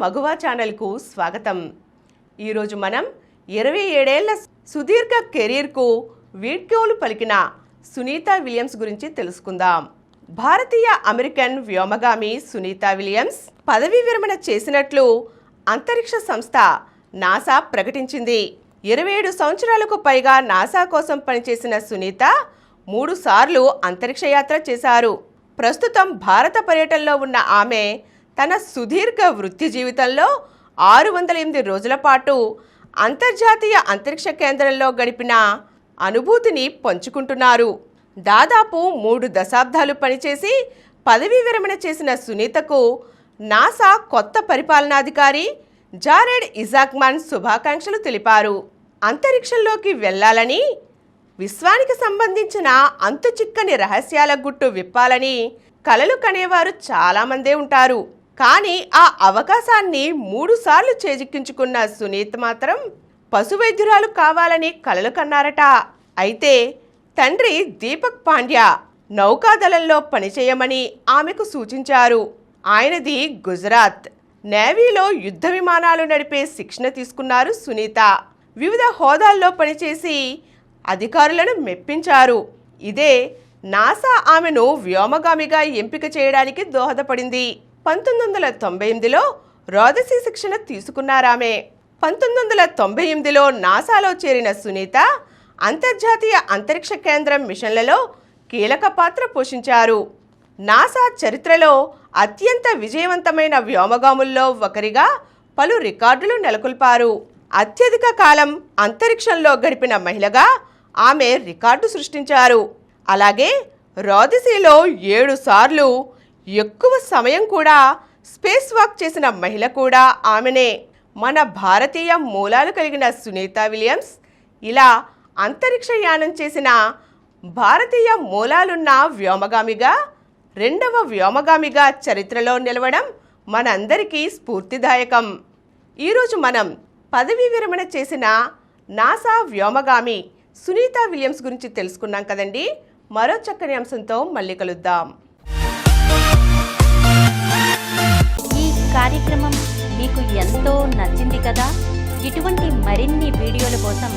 మగువా ఛానల్కు స్వాగతం. ఈరోజు మనం 27 ఏళ్ల సుదీర్ఘ కెరీర్కు వీడ్కోలు పలికిన సునీతా విలియమ్స్ గురించి తెలుసుకుందాం. భారతీయ అమెరికన్ వ్యోమగామి సునీతా విలియమ్స్ పదవీ విరమణ చేసినట్లు అంతరిక్ష సంస్థ నాసా ప్రకటించింది. 27 సంవత్సరాలకు పైగా నాసా కోసం పనిచేసిన సునీత 3 సార్లు అంతరిక్ష యాత్ర చేశారు. ప్రస్తుతం భారత పర్యటనలో ఉన్న ఆమె తన సుదీర్ఘ వృత్తి జీవితంలో 608 రోజుల పాటు అంతర్జాతీయ అంతరిక్ష కేంద్రంలో గడిపిన అనుభూతిని పంచుకుంటున్నారు. దాదాపు 3 దశాబ్దాలు పనిచేసి పదవీ విరమణ చేసిన సునీతకు నాసా కొత్త పరిపాలనాధికారి జారెడ్ ఇజాక్మన్ శుభాకాంక్షలు తెలిపారు. అంతరిక్షంలోకి వెళ్లాలని, విశ్వానికి సంబంధించిన అంతుచిక్కని రహస్యాల గుట్టు విప్పాలని కలలు కనేవారు చాలామందే ఉంటారు. కానీ ఆ అవకాశాన్ని 3 సార్లు చేజిక్కించుకున్న సునీత మాత్రం పశువైద్యురాలు కావాలని కలలు కన్నారట. అయితే తండ్రి దీపక్ పాండ్యా నౌకాదళంలో పనిచేయమని ఆమెకు సూచించారు. ఆయనది గుజరాత్. నేవీలో యుద్ధ విమానాలు నడిపే శిక్షణ తీసుకున్నారు సునీత. వివిధ హోదాల్లో పనిచేసి అధికారులను మెప్పించారు. ఇదే నాసా ఆమెను వ్యోమగామిగా ఎంపిక చేయడానికి దోహదపడింది. 1998లో రోదసీ శిక్షణ తీసుకున్నారామె. 1998లో నాసాలో చేరిన సునీత అంతర్జాతీయ అంతరిక్ష కేంద్రం మిషన్లలో కీలక పాత్ర పోషించారు. నాసా చరిత్రలో అత్యంత విజయవంతమైన వ్యోమగాముల్లో ఒకరిగా పలు రికార్డులు నెలకొల్పారు. అత్యధిక కాలం అంతరిక్షంలో గడిపిన మహిళగా ఆమె రికార్డు సృష్టించారు. అలాగే రోదసీలో 7 సార్లు ఎక్కువ సమయం కూడా స్పేస్ వాక్ చేసిన మహిళ కూడా ఆమెనే. మన భారతీయ మూలాలు కలిగిన సునీతా విలియమ్స్ ఇలా అంతరిక్ష యానం చేసిన భారతీయ మూలాలున్న వ్యోమగామిగా, 2వ వ్యోమగామిగా చరిత్రలో నిలవడం మనందరికీ స్ఫూర్తిదాయకం. ఈరోజు మనం పదవీ విరమణ చేసిన నాసా వ్యోమగామి సునీతా విలియమ్స్ గురించి తెలుసుకున్నాం కదండి. మరో చక్కని అంశంతో మళ్ళీ కలుద్దాం. ఈ కార్యక్రమం మీకు ఎంతో నచ్చింది కదా. ఇటువంటి మరిన్ని వీడియోల కోసం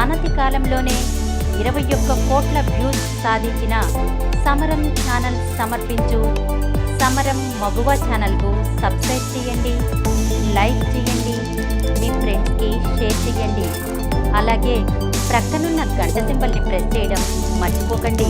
అనతి కాలంలోనే 21 కోట్ల వ్యూస్ సాధించిన సమరం ఛానల్ సమర్పించు సమరం మగువా ఛానల్కు సబ్స్క్రైబ్ చేయండి, లైక్ చేయండి, మీ ఫ్రెండ్స్కి షేర్ చేయండి. అలాగే ప్రక్కనున్న గంట సింబల్ని ప్రెస్ చేయడం మర్చిపోకండి.